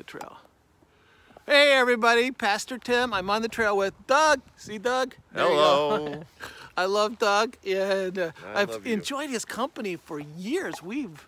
trail. Hey everybody, Pastor Tim. I'm on the trail with Doug. See Doug? Hello. I love Doug, and I've you. enjoyed his company for years. We've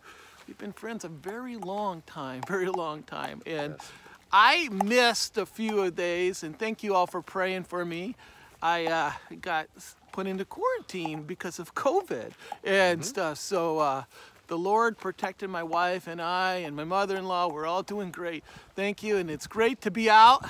been friends a very long time, and Yes. I missed a few days, and thank you all for praying for me. I got put into quarantine because of COVID and stuff, so the Lord protected my wife and I and my mother-in-law. We're all doing great. Thank you, and it's great to be out.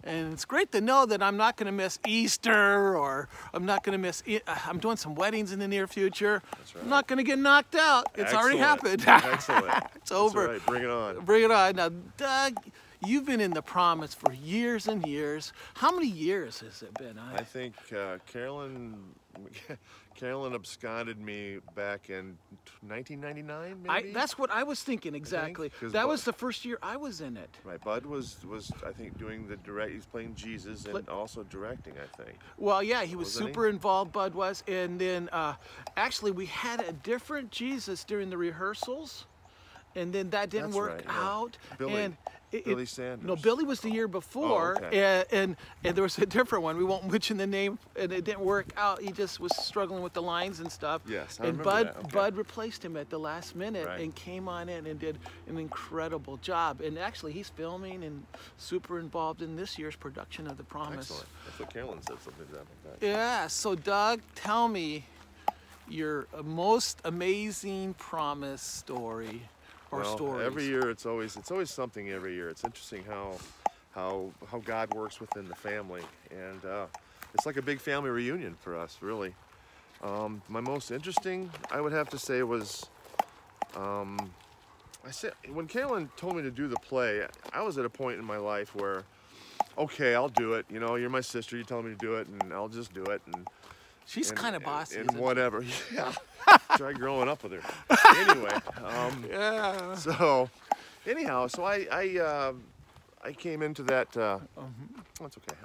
And it's great to know that I'm not going to miss Easter, or I'm not going to miss. I'm doing some weddings in the near future. That's right. I'm not going to get knocked out. It's already happened. Excellent. It's over. That's right. Bring it on. Bring it on. Now, Doug, you've been in the promise for years and years. How many years has it been? I think Carolyn absconded me back in 1999, maybe? That's what I was thinking exactly. That was the first year I was in it. Right. Bud was I think doing the direct. He's playing Jesus and also directing, I think. Well, yeah, he was Wasn't super involved, Bud was. And then actually we had a different Jesus during the rehearsals. And then that didn't work out. Billy. Billy Sanders. No, Billy was the year before, and there was a different one. We won't mention the name, and it didn't work out. He just was struggling with the lines and stuff. Yes, I and remember that. Okay. Bud replaced him at the last minute Right. and came on in and did an incredible job. And actually, he's filming and super involved in this year's production of The Promise. Excellent. That's what Carolyn said, something to that. Yeah. So, Doug, tell me your most amazing promise story. Stories. Every year it's always something. Every year it's interesting how God works within the family, and it's like a big family reunion for us, really. My most interesting, I would have to say, was when Carolyn told me to do the play. I was at a point in my life where, okay, I'll do it. You know, you're my sister. You tell me to do it, and I'll just do it. And she's kind of bossy. And whatever. Yeah. Try growing up with her. Anyway. Yeah. So, anyhow, so I came into that. That's okay.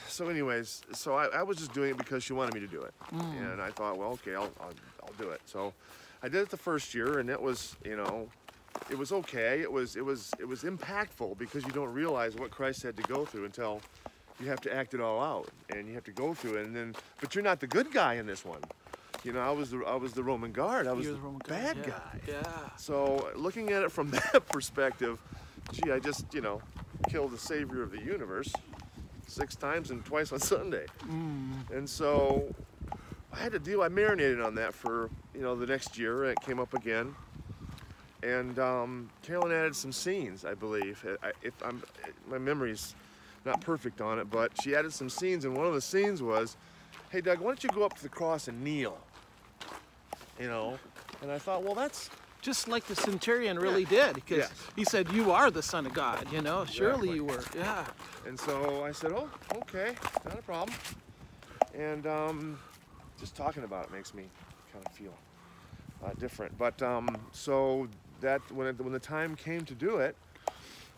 So, anyways, so I was just doing it because she wanted me to do it, and I thought, well, okay, I'll do it. So, I did it the first year, and it was, you know, it was okay. It was impactful because you don't realize what Christ had to go through until you have to act it all out, and you have to go through it, and then, but you're not the good guy in this one. You know, I was the Roman guard. I was the bad guy. Yeah. So looking at it from that perspective, gee, I just, you know, killed the Savior of the universe 6 times and twice on Sunday. And so I had to deal. I marinated on that for, you know, the next year, and it came up again. And Carolyn added some scenes, I believe. My memory's not perfect on it, but she added some scenes, and one of the scenes was, hey, Doug, why don't you go up to the cross and kneel? You know, and I thought, well, that's just like the Centurion really did, because he said, you are the Son of God, you know, surely you were, yeah. And so I said, oh, okay, not a problem. And just talking about it makes me kind of feel different. But so that when the time came to do it,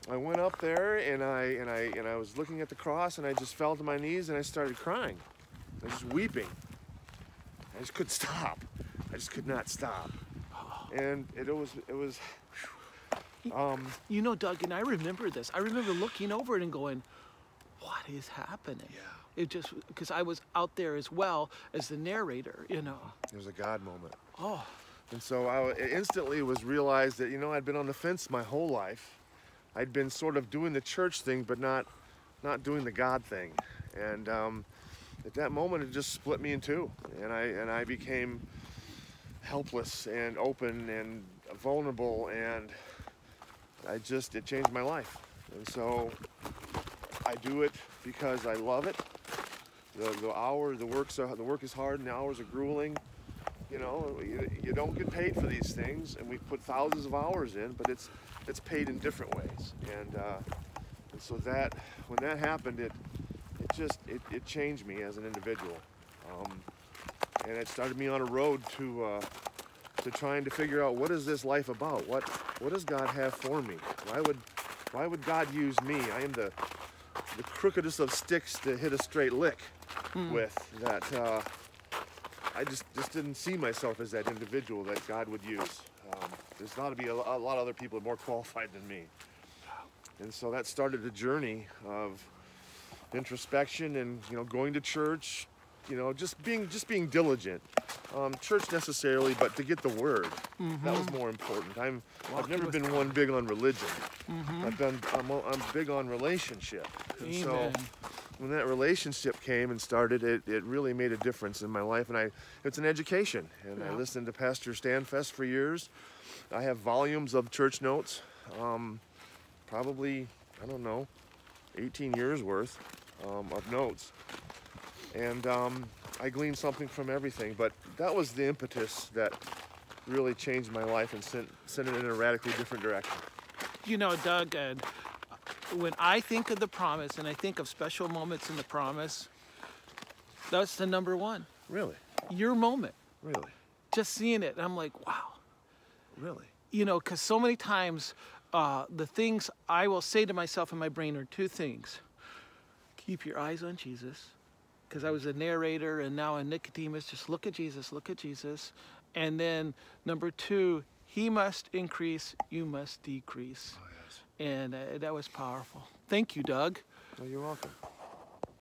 I went up there and I was looking at the cross, and I just fell to my knees and I started crying. I was just weeping. I just couldn't stop. I just could not stop. And it was. You know, Doug, and I remember this. I remember looking over it and going, what is happening? Yeah. It just, because I was out there as well as the narrator, you know. It was a God moment. Oh. And so I instantly was realized that, you know, I'd been on the fence my whole life. I'd been sort of doing the church thing, but not doing the God thing. And at that moment, it just split me in two, and I became helpless and open and vulnerable, and it changed my life. And so I do it because I love it. The work is hard, and the hours are grueling. You know, you don't get paid for these things, and we put thousands of hours in, but it's paid in different ways. And so that when that happened, it changed me as an individual, and it started me on a road to trying to figure out, what is this life about? What does God have for me? Why would God use me? I am the crookedest of sticks to hit a straight lick with. That I just didn't see myself as that individual that God would use. there's got to be a lot of other people more qualified than me. And so that started a journey of introspection and, you know, going to church, you know, just being diligent. Church necessarily, but to get the word, that was more important. I've never been one big on religion. I'm big on relationship. And so when that relationship came and started, it really made a difference in my life. And it's an education. And I listened to Pastor Stanfest for years. I have volumes of church notes, probably, I don't know, 18 years worth of notes. And I gleaned something from everything, but that was the impetus that really changed my life and sent it in a radically different direction. You know, Doug, when I think of the promise and I think of special moments in the promise, that's the number one. Really? Your moment. Really? Just seeing it, I'm like, wow. Really? You know, because so many times the things I will say to myself in my brain are two things. Keep your eyes on Jesus. Because I was a narrator and now a Nicodemus, just look at Jesus, look at Jesus. And then number two, he must increase, you must decrease. Oh, yes. And that was powerful. Thank you, Doug. Well, you're welcome.